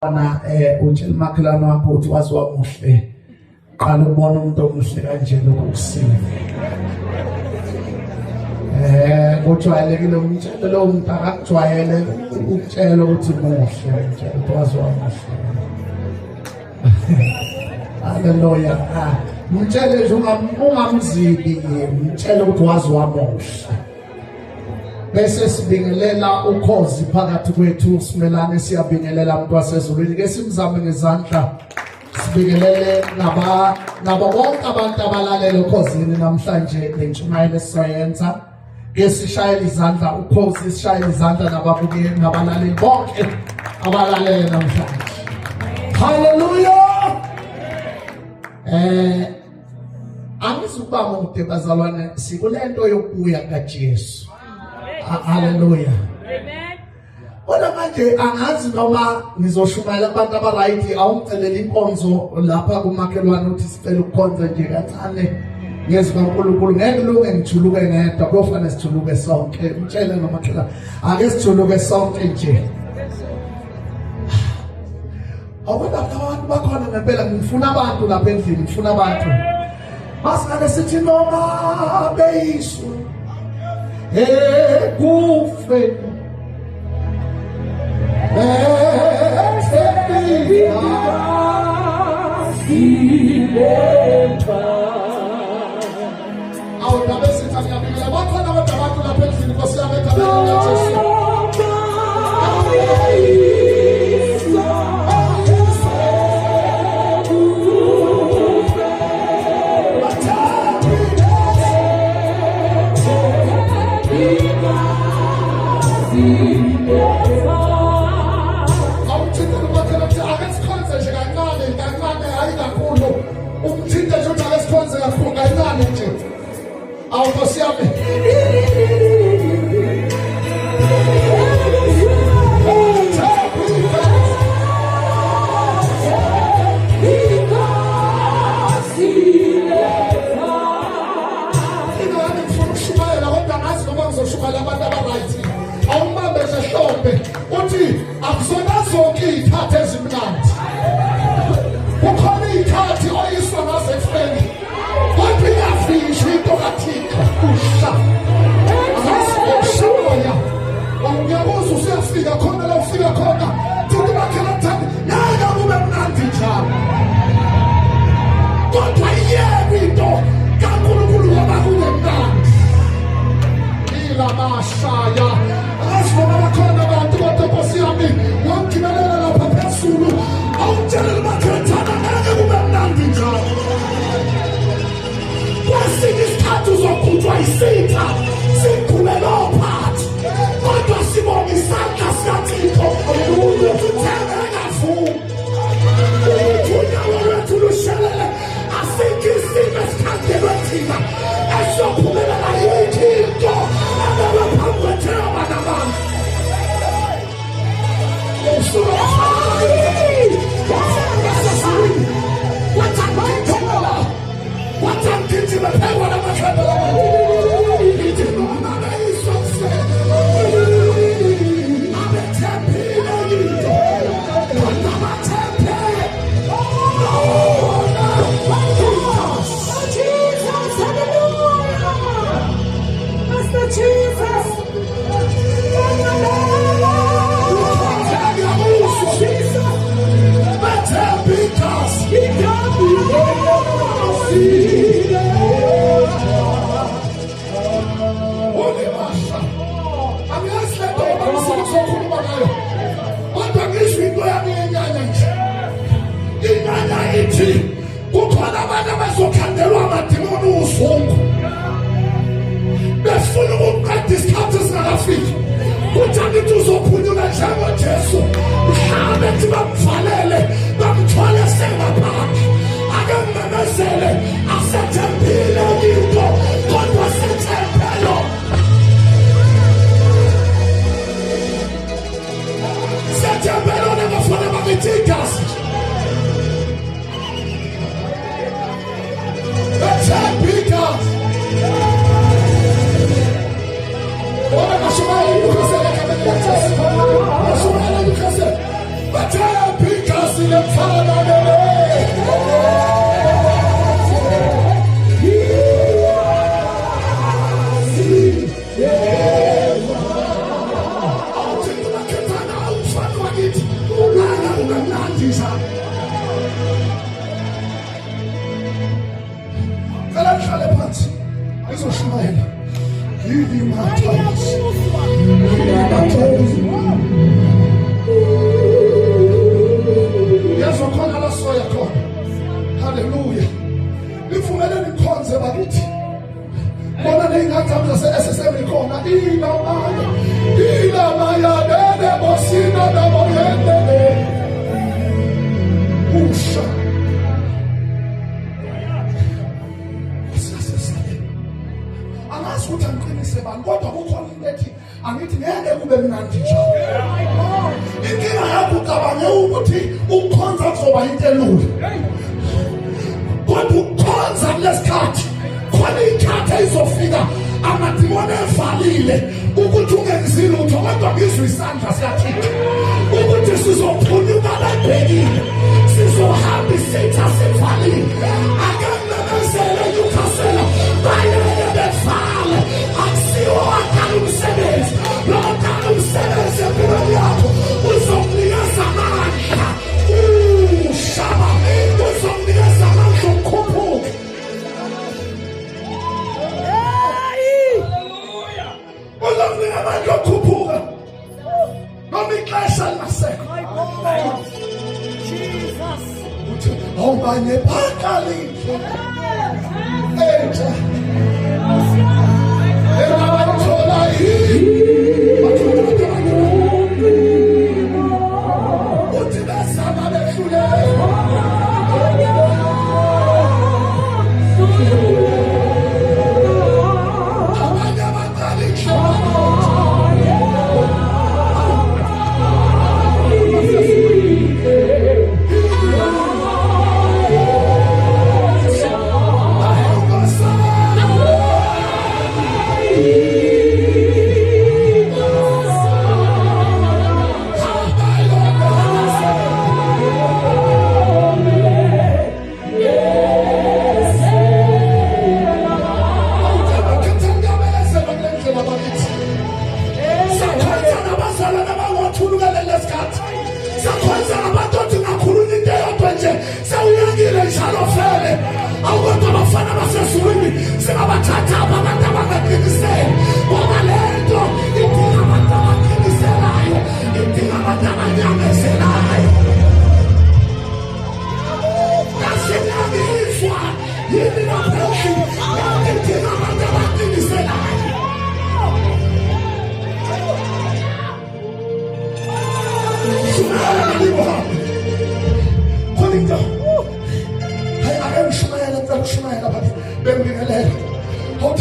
Bana utshela umakhelwane wakho uthi waziwa muhle qala ubona umuntu omuhle kanje lokusiza kujwayelekile umtshelo lo umuntu akujwayele ukutshela ukuthi muhle umtshelo waziwa muhle haleluya umtshele nje ungamzibi umtshele ukuthi waziwa muhle bese sibingelela ukhozi phakathi kwethu simelane siyabingelela umuntu wasezulwini ke simzame ngezandla sibingelele nabo bonke abantu abalalele ukhosini namhlanje lentshumayelo esiyenza ke sishayela izandla ukhozi sishayela izandla nababukeli nabalaleli bonke abalalele namhlanje haleluya angizubamba umude bazalwane sikulento yokuya kaJesu. Hallelujah. Amen. Wena manje angazi noma ngizoshumayela abantu abaright awumcelela inkonzo lapha kumakhelwane uthi sicela ukukhonza nje kancane ngezwi kaNkulunkulu ngeke lunge ngijuluke ngedwa kufanele sijuluke sonke umtshele nomakhelwane ake sijuluke sonke nje. Awubona abantu bakhona ngempela ngifuna abantu lapha endlini ngifuna abantu masingake sithi noma beyisu kufe awudabe sithamyabile bakhona abantu lapha endlini Nkosi yami egameni likaJesu. Nkosi yami ngizoshumayela abantu abaright awumbambe ehlombe uthi akuzona zonke izikhathi ezimnandi kukhona izikhathi oyiswa ngazo ekufeni kodwa iyafishwa into kaThixo usha akasishoya uyabuza usiyafika khona la ufika khona futhi bakhela thandi naye kube mnandi njalo kodwa yebo into kaNkulunkulu wabakule mnandi mashaya asifuna bakhona abantu kodwa Nkosi yami wamgibelela lapha phezulu awutshela umakhethana ngeke kube mnandi njalo kwesinye isikhathi uzokhutshwa isitha sikhulelo phansi kodwa sibonga isandla sikaThixo ukuthenge engavumi unyawo lwethu lushelele asikho isimo esikhangelwe thina esizophumelela yinto kukhona abantu abazokhandelwa amadimoni uzungu befuna ukuqeda isikhathi singakafiki kuthi angithi uzophunyula njengoJesu mhlawumbe ethi bamvalele bamthwale sengaphandle ake mmemezele asethembile yinto kodwa sethembelo sethembelo nabafana bakithi igazi because what am I showing you? Because I'm Hallelujah. Nifumele nikhonze bakithi. Bona ningazama se-SSM ikhona inamaya dede bosina namoyendele. Usha. Angazi ukuthi angiqinise bani kodwa kukhona into ethi angithi ngeke kube mnandi njalo. Inkinga yakho ucabange ukuthi ukukhonza kuzoba into elula. Kodwa ukukhonza kulesikhathi khona ikhatha izofika amadimoni evalile ukuthi ungenzile utho kodwa ngizwe isandla siyathika ukuthi sizophunyuka lebhekile sizohamba isitha sivalile akanamezele yukhasela bayele bevale akusiwo wakala umsebenzi lokala umsebenzi empilweni yakho uzomnikeza amandla ushaba uzomnikeza amandla okukhuphuka. Uzomnikeza amandla okukhuphuka noma ixesha lingasekho. Uthi awubanye phakalihle entsha enabathola uthi besaba behluleka. Abanye abaqala inhloko Hold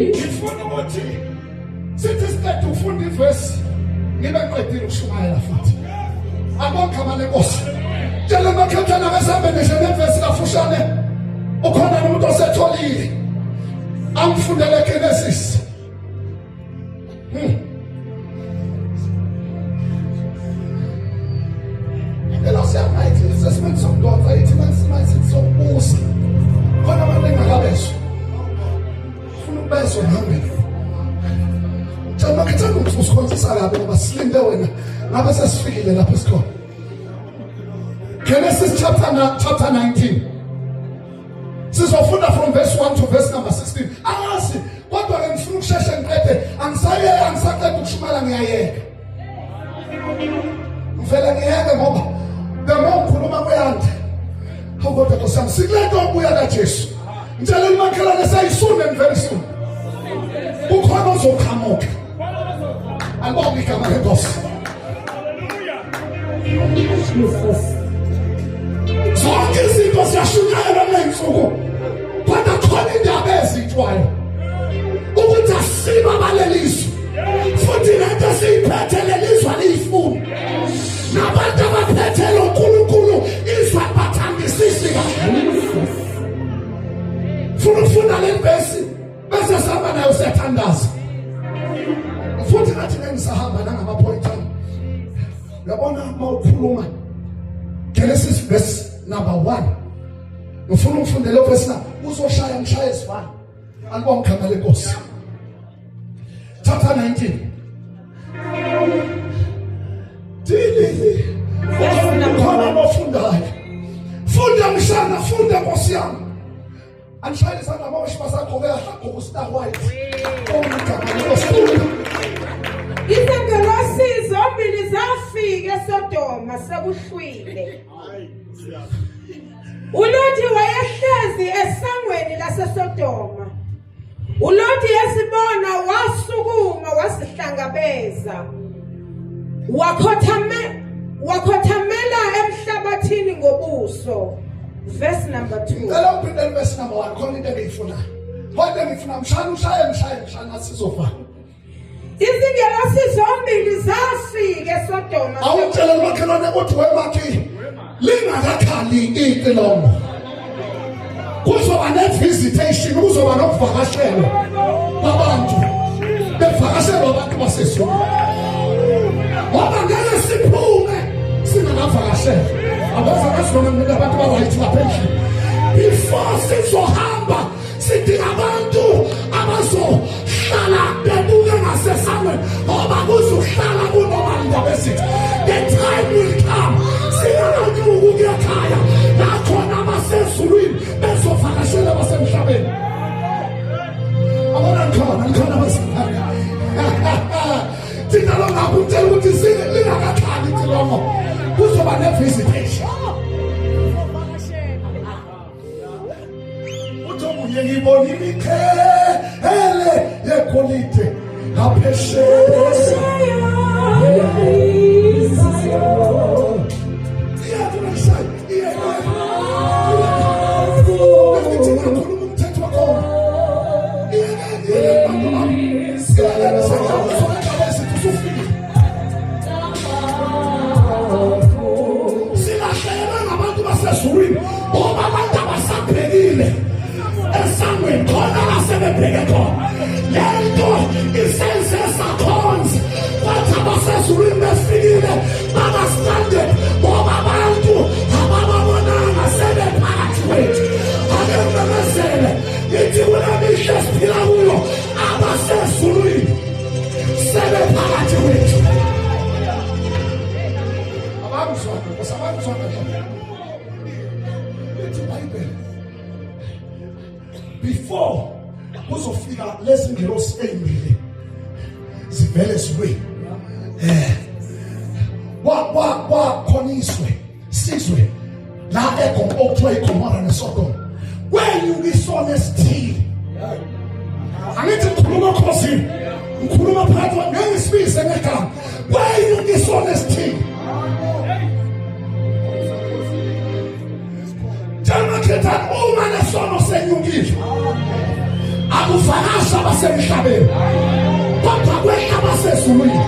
Ngifuna ukuthi sithi siqeda ufunda ivesi ngibe ngiqedile ukushumayela futhi. Abonke amanenkosi. Tshela bakhetana besambe nje nevesi kafushane. Ukhona umuntu osetholile. Angifundele Genesis. Ela siyamayithi isesibindi sokudonsa ithi masimayithi sokubusa. Khona abantu engakabezo. Ufuna ukubezwa nami. Tshela ngithanda ukuthi usikhonzisa kabi ngoba silinde wena ngabe sesifikile lapho esikhona. Genesis chapter 19. Sizofunda from verse 1 to verse number 16. Angazi kodwa ke ngifuna ukusheshe ngiqede angisaqeda ukushumayela ngiyayeka. Ngivela ngiyeke ngoba bema ngikhuluma kuyanda. Awukodwa kusami sikulento obuya kaJesu. Ngitshela umakhelwane sayisune very soon. Ukhona ozoqhamuka. Albonge igama lenkosi. Jesus. Zonke izinto ziyashunyayelwa ngensuku. Kodwa khona indaba ezithwayo. Ukuthi asiba balelizwe. Futhi lento siyiphethe lelizwe liyifuna. Nabantu abaphethe lo nkulunkulu izwe bathandisisi kahle. Funa le vesi bese sihamba nayo siyathandaza. Futhi nathi ngisahamba nangama-point ami. Uyabona mawukhuluma Genesis verse number 1. Ngifuna ukufundela verse na uzoshaya ngishaya isivana. Albonke igama lenkosi. Chapter 19. Dili. Khona mofundayo. Funda mshana, funda Nkosi yami. Anishayile sana mawushiba sakho kuyahaqo kustar white. Igama lenkosi. Izingelosi zombili zafika eSodoma sekuhlwile. uLothi wayehlezi esangweni laseSodoma. uLothi yasibona wasukuma wasihlangabeza. Wakhothamela emhlabathini ngobuso. Verse number 2. Ngicela uphindele verse number 1 khona into engiyifuna. Kodwa ngifuna mshaya sizofana. Izingelosi zombili zafika eSodoma. Awutshela umakhelwane ukuthi wemathi lingakakhali inkilomo. Kuzoba ne-visitation, kuzoba nokuvakashelwa kwabantu. Bevakashelwa abantu basezweni. Ngoba ngeke siphume singakavakashelwa. Abaza kasona mina abantu ba-right baphezulu. Before sizohamba sidinga abantu abazohlala bebuke ngasesamweni ngoba kuzohlala kunoma indaba esithi the time will come singakanyuki ekhaya nakhona abasezulwini bezovakashela abasemhlabeni. Abona ngikhona abasifaka thina lo ngabe utshela ukuthi lingakakhali ilomo kuzoba ne-visitation. Ngibona imikhele yegolide ngaphesheya. Silahlelwe ngabantu basezulwini ngoba abantu abasaphelile esangweni khona lasebebheke khona. Lento isenze sakhonza kwathi abasezulwini befikile babastande ngoba abantu abababonanga sebephakathi kwethu. Ake ngimemezele ngithi kule mihla esiphila kuyo abasezulwini sebephakathi kwethu. Abangizwana lithi iBhayibheli before kuzofika lezi ngelosi ezimbili zivele ziwe wakhoniswe sizwe la ekho okuthiwa iGomora neSodoma kwenyuka isona esithile angithi ngikhuluma khosini ngikhuluma phakathi ngeke ngisibise ngegama why you dishonesty jamakhetha uma lesono senyukile akufakasha basemhlabeni kodwa kwehla basezulwini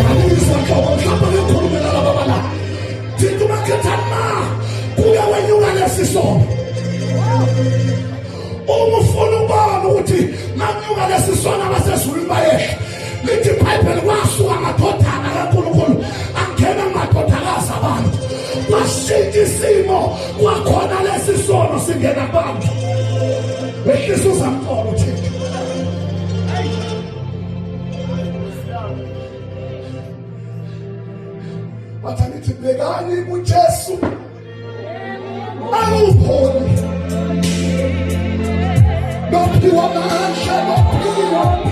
angizihloko mhlawumbe ngikhulumela laba bala thithi makhetha ma kuya wenyuka lesisono uma ufuna ukubona ukuthi manyuka lesisono abasezulwini bayehla lithi iBhayibheli kwasuka amadodana kaNkulunkulu angena amadodakazi abantu kwashintsha isimo kwakhona lesisono singena abantu wehlisa uzamqola uThixo wathanithi bhekani kuJesu awupholi nophiwa amandla nophiwa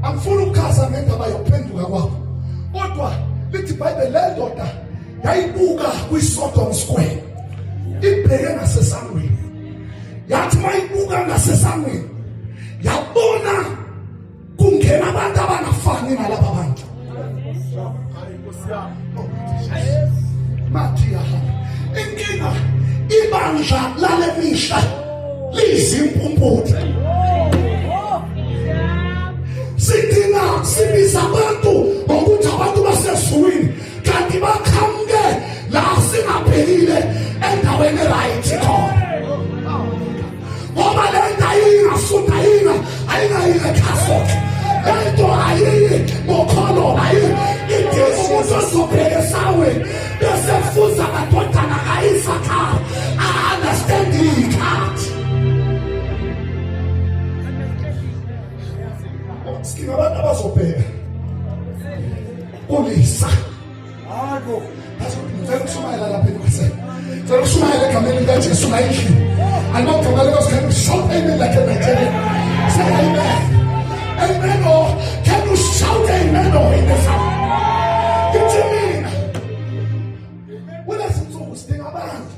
angifuni ukukhaza ngendaba yokuphenduka kwakho kodwa lithi iBhayibheli le ndoda yayibuka kwiSodom Square ibheke ngasesangweni yathi mayibuka ngasesangweni yabona kungena abantu abangafani nalabo abantu Mathiya inkinga ibandla lale mihla lizimpumputhe sidinga sibiza abantu ngokuthi abantu basezulwini kanti bakhamke la singabhekile endaweni right khona ngoba le ndawo ingasunda ayingayikhasoke lento ayiyi ngokholo ayiyi idisizo sobheke sawe bese fuza amadodana kayisakha understand ikhathi sikina abantu abazobheka ulisa hayi ngicela ukushumayela lapha ekwaseni ngicela ukushumayela egameni likaJesu layishini anogama lekosikhathi shout amen like a Nigerian say amen amen or can you shout amen or in the sound get you mean kulezinsuku sidinga abantu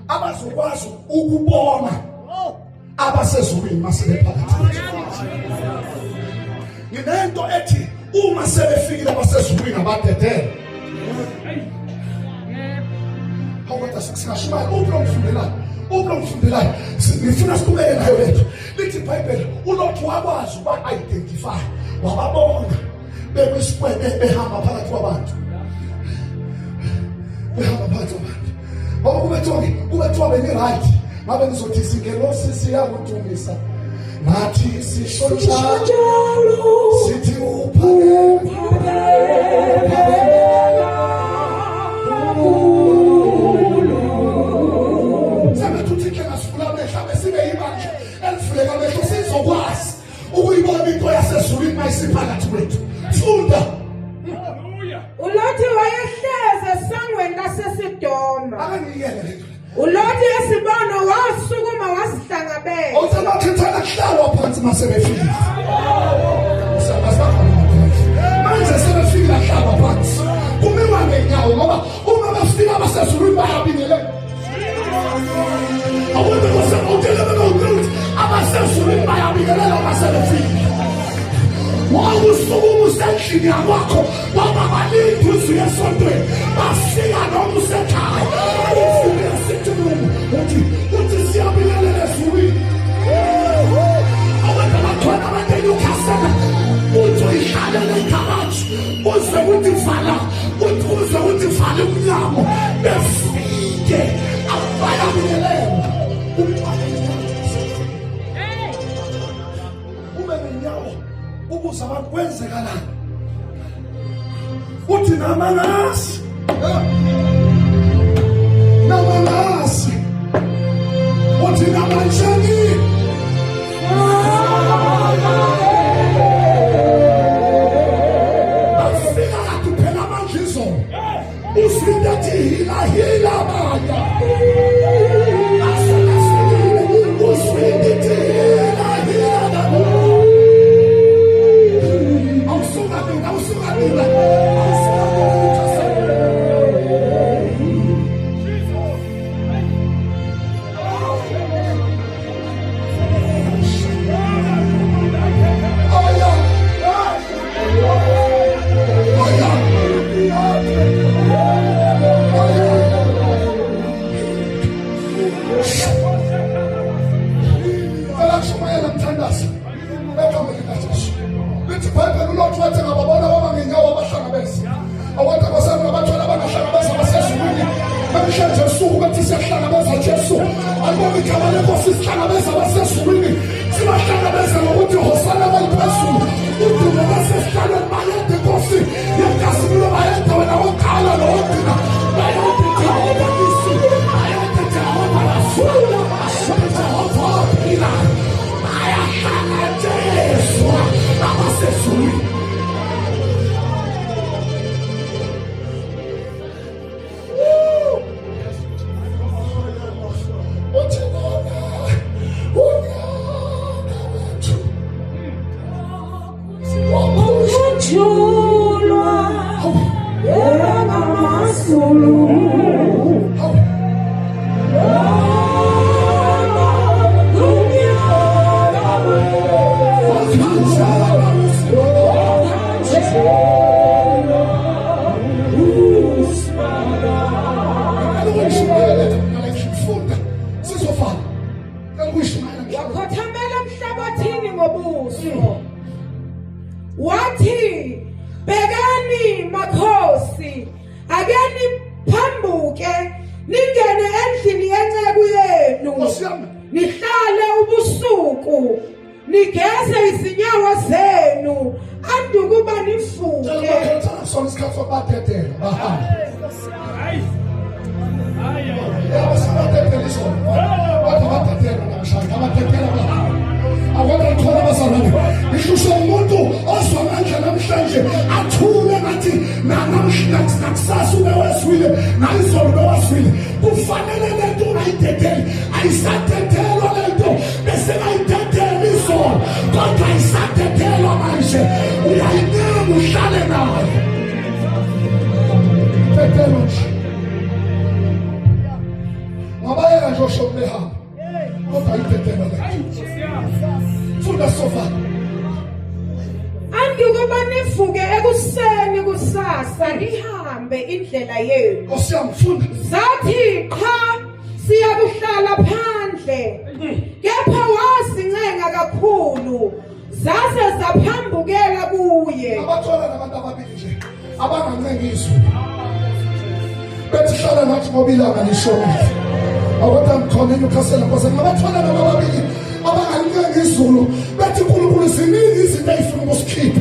abazokwazi ukubona abasezulwini masebephakathi nginento ethi uma sebefikile abasezulwini abadedele awuthi sikashimaya ublomfundelayo ngifuna siqhubeke nayo lethu lithi iBhayibheli uLothi wakwazi uba-identify wababona bekwisigwebe behamba phakathi kwabantu ngoba kubethiwa beni-right ngabe ngizothi singelosi siyakudumisa nathi sisho njalo sithi sabethuthike ngasifula amehla besibe yibandla elifuleka amehlo sizokwazi ukuyibona into yasezulwini mayisiphakathi kwethu funda uLothi wayehlezi esangweni laseSodoma akangiyele lethu uLothi esibona wasukuma wasihlangabeza awuthakakhethana kuhlalwa phansi masebefile manje sebefile kuhlalwa phansi kumiwa ngenyawo ngoba uma bafika abasezulwini bayabingelela awuthi kusemutelebekuthi abasezulwini bayabingelela masebefile wawusukuma usendlini yakwakho wababalindi uzwi esontweni bafika noma usekhaya ufike sithulumu uthi siyabingelela ezulwini abantu abakhona abantu enyukhasela uthi uyihlale ukubuza abantu kwenzekalani. Uthi namangasi. Namangasi. Uthi namanjani. Afika kathi phela manje izolo. Usindathi hila manja. Wathi bekani makhosi akeni phambuke ningene endlini yenceku yenu nihlale ubusuku nigeze izinyawo zenu andukuba nifuke Ishusho umuntu ozwamandla namhlanje athule ngathi nakusasa ube weswile nayizolo ube waswile kufanele lento ungayidedeli ayisadedelwa lento bese ngayidedela izolo kodwa ayisadedelwa manje uyayinika uhlale nayo dedelo nje ngabayeka nje osho kulehamba kodwa ayidedelwa lento funda sofa andukuba nivuke ekuseni kusasa nihambe indlela yenu osiyamfunda zathi cha siyakuhlala phandle kepha wasincenga kakhulu zaze zaphambukela kuye abathola nabantu ababili nje abangancenga izwi bethi hlala nathi ngoba ilanga lishonile awuthi ngikhona eNewcastle ngoba ngabathola nababili abangancenga izulu bethi uNkulunkulu ziningi izinto ezifuna ukusikhipha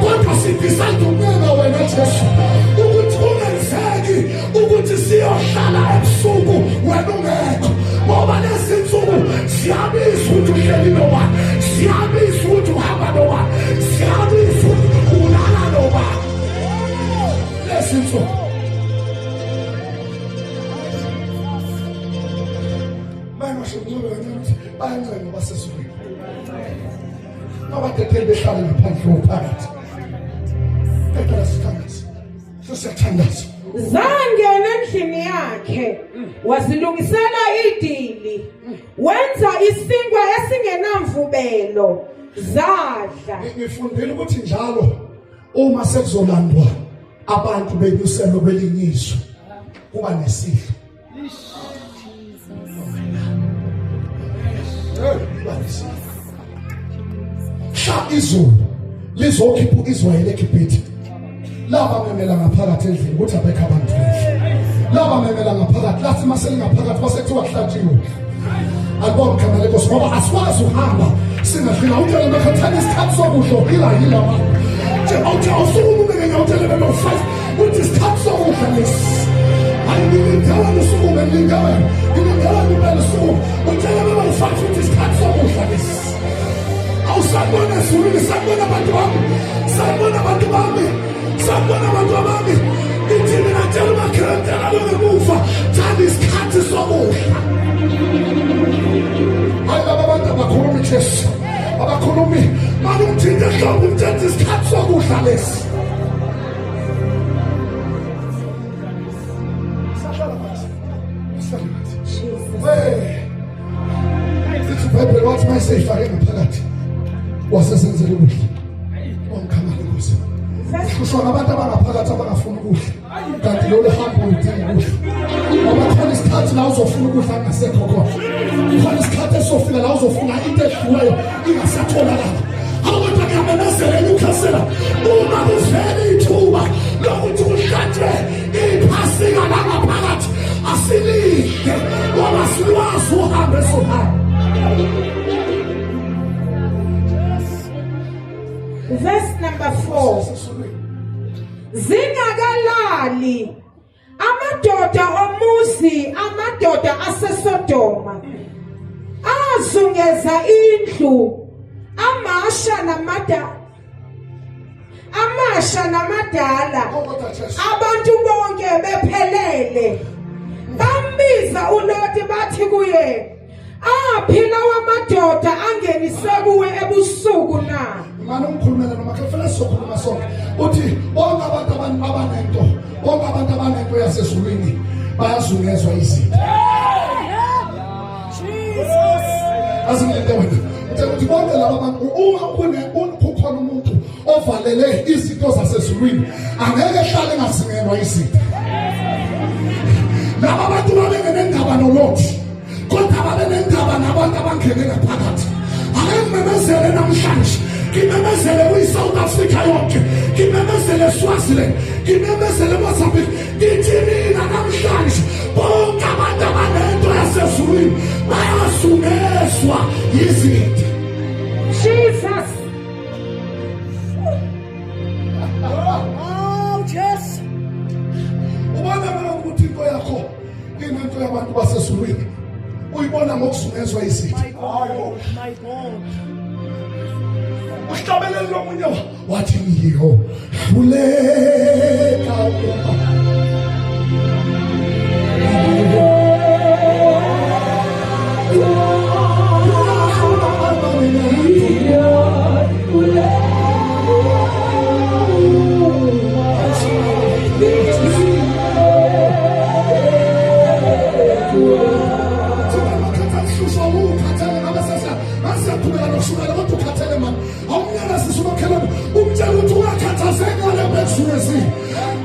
kodwa sidecide ukuncenga wena Jesu ukuthi kungenzeki ukuthi siyohlala ebusuku wena ungekho ngoba lezi nsuku siyabizwa ukuthi uhleli nobani siyabizwa ukuthi uhamba nobani siyabizwa ukuthi ulala nobani lezi nsuku manje shukuru ukuthi bayancenga ngoba sesizwe abathetheli behlala ngaphandle kophakathi phela sithandaza sesiyathandaza zangena endlini yakhe wazilungisela idili wenza isinkwa esingenamvubelo zadla ngifundile ukuthi njalo uma sekuzolandwa abantu benyuselwe kwelinye izwe kuba nesidlo izulu lizokhipha Israyeli eGibhithe laba memela ngaphakathi endlini ukuthi abekho abantu laba memela ngaphakathi lathi maselingaphakathi basethiwa hlathiwe akubona igama lenkosi ngoba asikwazi uhamba singafika utshele bakhathana isikhathi sokudla yila mama nje awuthi awusukume ngiyawutshela no 5 uthi isikhathi sokudla lesi ayingingawa usukume ngingawa impela usukume utshele baba u5 uthi isikhathi sokudla lesi awusabona sulile sabona abantu bami sabona abantu bami ithi mina tshela umakhanda ngemuva thanda isikhathi sokudla hayi baba abantu abakhulumi Jesu abakhulumi manje umthinde ehlombe umthethe isikhathi sokudla lesi It's Bible what my say fare ngaphakathi wasesenzele ukudla omkhamali kuze kusho abantu abangaphakathi abangafuna ukudla kanti lo hambo udinga ukudla ngoba khona isikhathi la uzofuna ukudla ngasekho khona khona isikhathi esofika la uzofuna into edliweyo ingasatholakala awuthi ngiyamemezela ukhasela uma kuvela ithuba lokuthi kuhlatshwe iphasika la ngaphakathi asilinde ngoba silwazi uhambe sohamba. Verse number 4. Zingakalali amadoda omuzi amadoda aseSodoma azungeza indlu amasha namadala abantu bonke bephelele bambiza uLoti bathi kuye aphila wamadoda angenise kuwe ebusuku na manje umkhulumela noma kefela sokhuluma sonke uthi bonke abantu abanento yasezulwini bayazungezwa izinto Jesus azingile wena uthi bonke laba bantu uma kukhona umuntu ovalele izinto zasezulwini angeke ehlale ngasingelwa izinto laba bantu babengendaba noLothi kodwa babenendaba nabantu abangene ngaphakathi akememezele namhlanje kimemezele kwi-South Africa yonke kimemezele eSwaziland kimemezele eMozambique ngithi mina namhlanje bonke abantu abanento yasezulwini bayazungezwa yizinto Jesus Yes. ubona mina ukuthi into yakho inento yabantu basezulwini uyibona ngokuzungezwa izinto My God. uhlabelele lo munye wathi ngiyo hluleka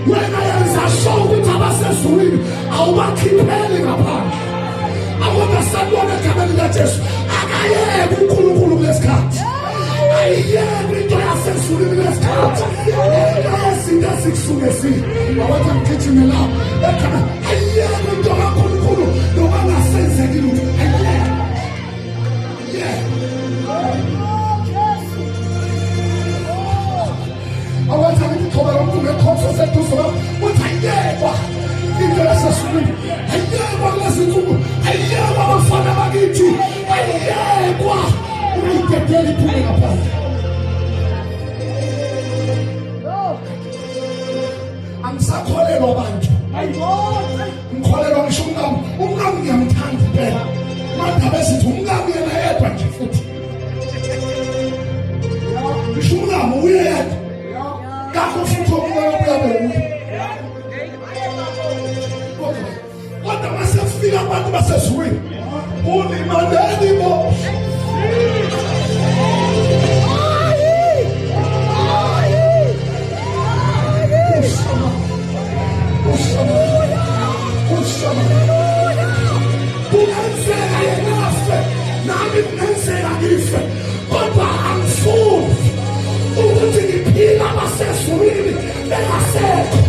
wena yenza show ukuthi abasezulwini awubakhipheli ngaphandle awungasabona egameni likaJesu akayeke uNkulunkulu kulesikhathi ayiyeke into yasezulwini kulesikhathi ezinto ezikusukezile abathi ngigijimela ekhaya ayiyeke into kaNkulunkulu noma ngasenzeki lutho awathi ngikhoba umuntu ngekhoso seduzo uthi ayekwa into yasezulwini ayekwa lezinsuku ayekwa abafana bakithi ayekwa uyidedele iphume ngaphandle angisakholelwa abantu ngikholelwa ngisho umngamo ngiyamthanda impela mandaba ezithi umngamo yena yedwa nje futhi ngisho umngamo uyedwa kakho futhi okuyabe kodwa masefika abantu basezulwini ulimaleli bo kungenzeka yena afe nami kungenzeka ngife kodwa angifuni ukuthi ngiphila basezulwini bengasekho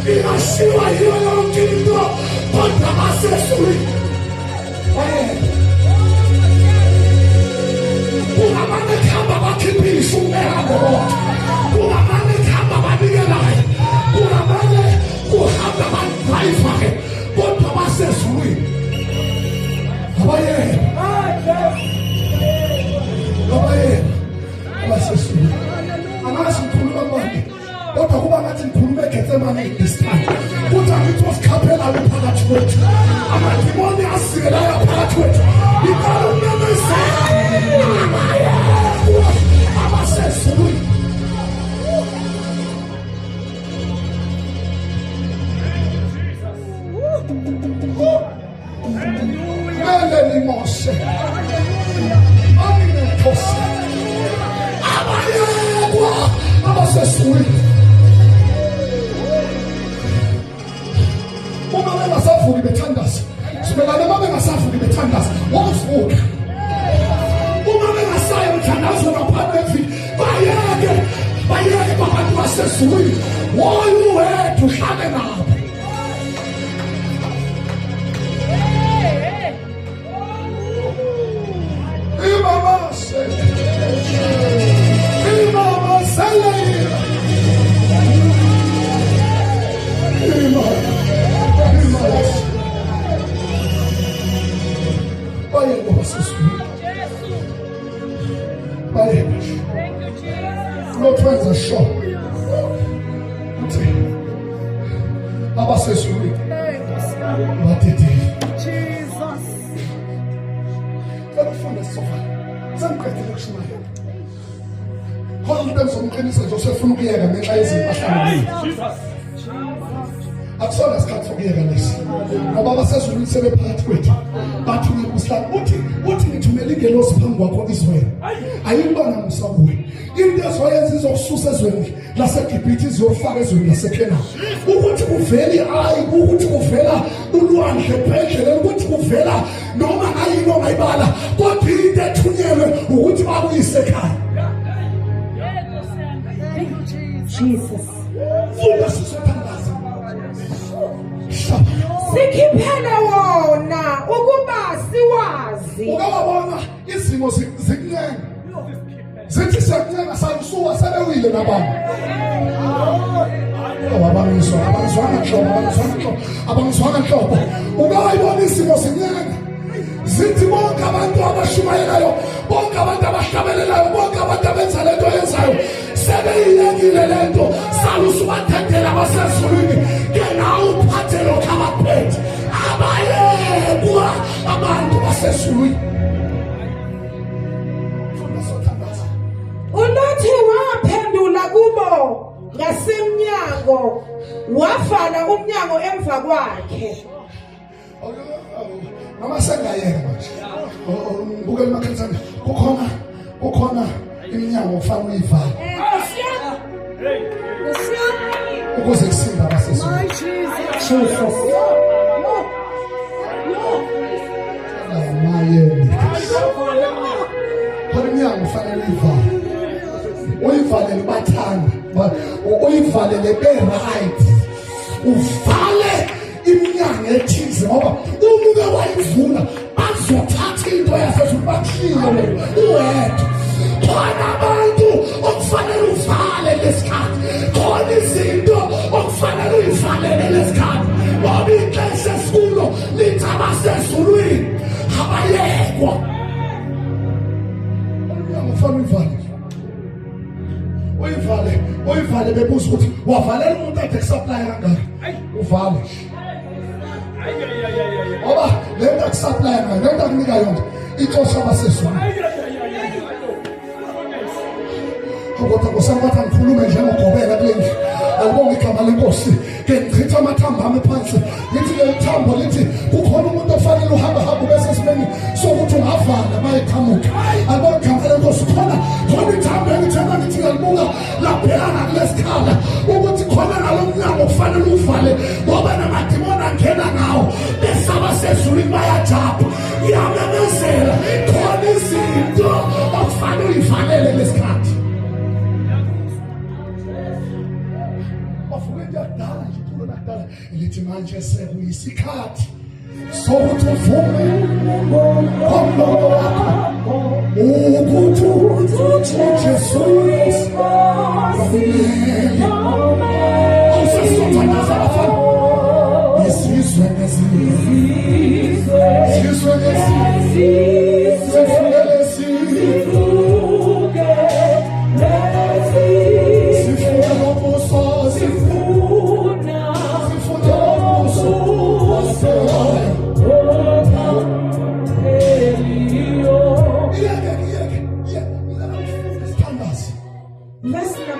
ngingashiwa yiyo yonke into kodwa basezulwini wethu. Amadimoni asikelayo phakathi kwethu. Ngicela ukumemezela amayekwa abasezulwini. Kumele nimoshe. Aminekhosi. Amayekwa abasezulwini. Uma bengasavuki bethandaza, sibekade uma bengasavuki bethandaza, wokuvuka. Uma bengasayi umthandazo ngaphandle kweviki, bayeke abantu basezulwini. Wona uwethu uhlale nabo. Lotwenza sho uthi abasezulwini bathethile. Jesus. Ngifunda sofa sengiqedile ukushumayela. Khona umuntu engizomqinisa nje usefuna ukuyeka ngenxa yezinto ahlangene. Akusona isikhathi sokuyeka lesi. Ngoba abasezulwini sebephakathi kwethu. Bathi uSihlalo uthi ngithumela ingelosi phambi kwakho Israel. Ayibona musabuye. Into ezoyenza izokususa ezweni laseGibhithe izofaka ezweni laseKenani. Ukuthi kuveli ukuthi kuvela ulwandle phezulu, ukuthi kuvela noma ayini ongayibala, kodwa into ethunyelwe ukuthi babuyise ekhaya. Jesus. Funda sizothandaza. Sikhiphele wona ukuba siwazi. Ungabona izimo zikuncenga. Zithi siyakuncenga salusuka sebewile nabantu. Abangizwanga nhlobo. Ungayibona izimo zikuncenga. Zithi bonke abantu abashumayelayo, bonke abantu abahlabelelayo, bonke abantu abenza lento yenzayo, sebeyilekile lento, salusuka thethela abasezulwini, ke nawe uphathe lokho abaphethe. Abayekwa abantu basezulwini. Ulothi waphendula kubo ngasemnyango, wavala umnyango emva kwakhe. Noma sengayeka manje. Buke emakhethana kukhona iminyango ufana uyivale. Ukuze kusinda abasezulwini. Jesus. Khona iminyango ufanele uyivale. Uyivalele bathanda. Uyivalele be-right. Uvale iminyango ethize ngoba uma uke wayivula bazothatha into yasezulu bakushiye uwedwa. Khona abantu okufanele uvale lesikhathi. Khona izinto okufanele uyivalele lesikhathi. Ngoba ixesha esikulo lithi abasezulwini abayekwa. Umnyango ufanele uyivale bebuza ukuthi wavalela umuntu ade kusupply kangaka. Uvale. Ngoba lento akusupply ngayo, lento akunika yona ixosha abasezulwini. Kodwa kusabathi ngikhulume njengogobela kulendlu. Alibonge igama lenkosi. Ke ngichitha amathambo ami phansi. Lithi le thambo lithi kukhona umuntu ofanele uhamba bese esimeni sokuthi ungavala mayeqhamuka. Alibonge igama lenkosi. Khona ithambo engithanda ngithi ngalibuka laphekana kulesikhala ukuthi khona nalomnyango kufanele uvale ngoba namadimoni angena ngawo bese abasezulwini bayajapha. Iyamemezela khona izinto okufanele uyivalele lesikhathi. Lithi manje sekuyisikhathi sokuthi uvume ngomlomo wakho ukuthi uJesu awusasothandaza abafana isizwe ngezizwe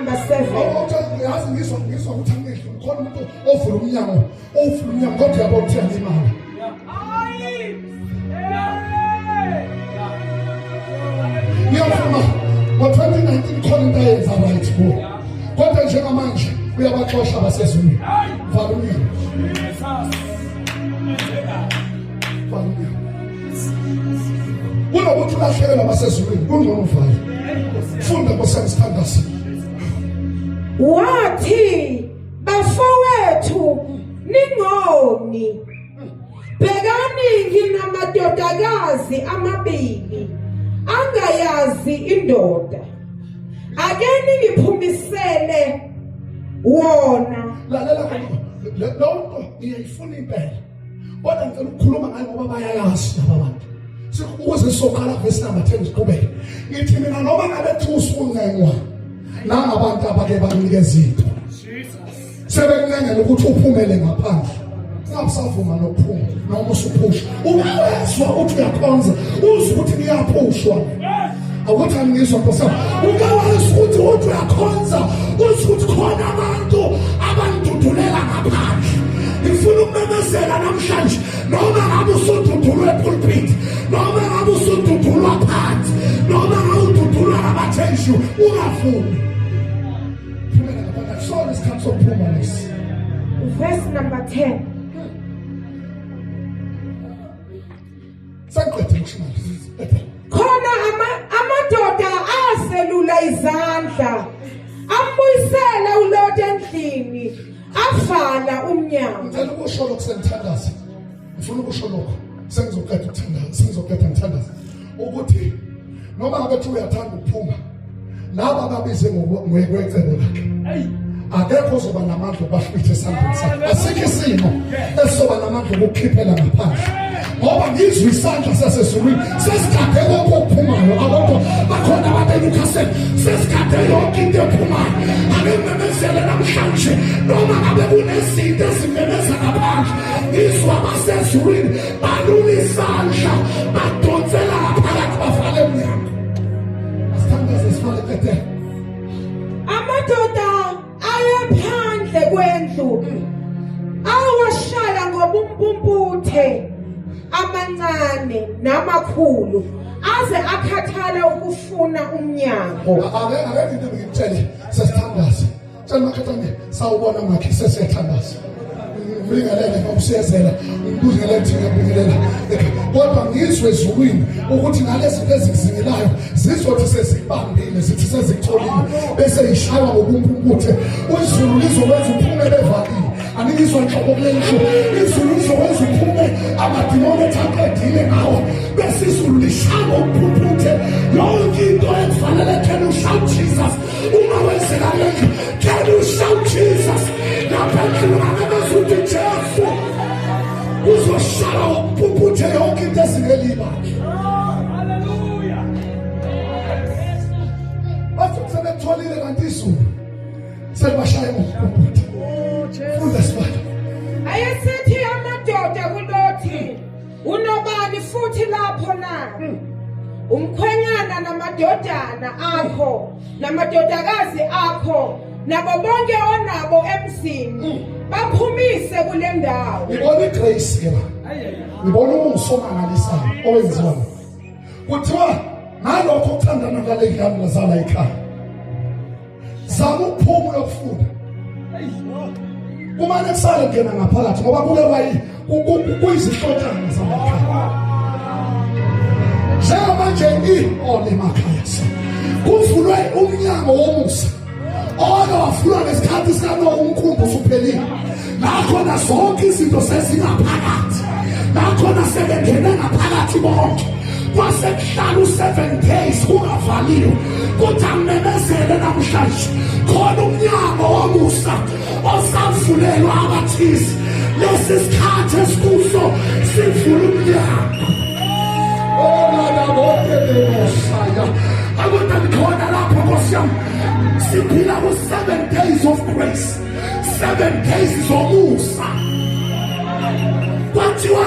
number 7. Yazi ngizwa ukuthi angehli ukhona umuntu ovula umnyango kodwa yabo uthanda imali. Ngiyafuna ngo-2019 khona into ayenza right kuwo. Kodwa njengamanje uyabaxosha abasezulwini. Vala umnyango. Vala umnyango. Kunokuthi ulahlekelwe abasezulwini kungcono uvale. Funda ngosemstandasi. Wathi bafowethu ningoni bhekani nginamadodakazi amabili angayazi indoda ake ningiphumisele wona. Lalela lonto ngiyayifuna impela kodwa ngicela ukukhuluma ngayo ngoba bayayazi laba bantu. Sikubuze sokhala verse number 10 siqhubeke. Ngithi mina noma ngabe thusa uncengwa nangabantu abake banikeza into sebekunengela ukuthi uphumele ngaphandle. Singabusavuma nokuphuma noma usuphusha ungawezwa ukuthi uyakhonza uzwe ukuthi ngiyaphushwa. Awuthi angizwa Nkosi ungawezwa ukuthi uyakhonza uzwe ukuthi khona abantu abandudulela ngaphandle. Ngifuna ukumemezela namhlanje noma ngabe usududulwe epulpit noma ngabe usududulwa phansi noma ngabe ududulwa ngabathenju ungafuni. Phumela ngaphandle sona isikhathi sokuphuma lesi. Verse number 10. Sanqethe ukushumayela. Khona amadoda aselula izandla ambuyisela uLot endlini avala umnyango. Ngicela ukusho lokho sengithandaza. Ngifuna ukusho lokho sengizoqeda ukuthandaza, sengizoqeda ngithandaza ukuthi noma ngabe uyathanda ukuphuma laba babize ngokwecebo lakhe. Akekho ozoba namandla okubahlwitha esandleni sakhe. Asikho isimo esizoba namandla okukhiphela ngaphandle. Ngoba ngizwe isandla sasezulwini sesikade konke okuphumayo. Abantu bakhona ababelukhaseni sesikade yonke into ephumayo. Ake ngimemezele namhlanje noma ngabe kunezinto ezimemeza ngaphandle ngizwa abasezulwini balula isandla badonsela ngaphakathi bafale emnyango. Asithandaze sifale kete. Amadoda ayephandle kwendlu awashaya ngobumpumputhe amancane namakhulu aze akhathala ukufuna umnyango. Ake into ngikutshele sesithandaza. Tshela makhathane sawubona ngakhe sesiyathandaza. Ngibingelele ngomsiyezela ngibuzele ukuthi ngiyabingelela. Kodwa ngizwe ezulwini ukuthi ngalezi zinto ezikuzingelayo zizothi sezibambile zithi sezitholile bese ishaywa ngobumpumputhe. Izulu lizokwenza uphumele evalile. Aningizwa inhlobo lenhlo. Izulu lizokwenza uphume amadimoni ethaqedile ngawo bese izulu lishaya ngobumpumputhe. Yonke into ekufanele can you shout Jesus? Uma wenzeka lokho can you shout Jesus? Naphendula ngamazwi uthi Jesu uzoshaya ngobumpumputhe yonke into ezingeliba. Hallelujah. Bazokuthele tholile kanti izulu selibashaya ngobumpumputhe. Ayesithi amadoda kuLothi unobani futhi lapho na umkhwenyana namadodana akho namadodakazi akho nabo bonke onabo emzini baphumise kule ndawo. Ngibona igrace la. Ngibona umsomangalisayo owenziwa. Kuthiwa nalokho ukuthandana ngale ngane lazala ekhaya. Zama ukuphuma uyokufunda. Kumane kusale ngena ngaphakathi ngoba kule wayi kuyizihlotshana zamakhaya. Njengamanje emakhaya kuvulwe umnyango womusa wavulwa ngesikhathi sikaNoah umkhumbi usuphelile. Nakhona zonke izinto sezingaphakathi. Nakhona sebengene ngaphakathi bonke. Kwase kuhlala u7 days kungavaliwe. Kodwa ngimemezele namhlanje khona umnyango womusa osavulelwa abathize. Lesi sikhathi esikuso sivula umnyango. Abantu khona lapho Nkosi yami siphila ku7 days of grace, 7 days zomusa. Kwathiwa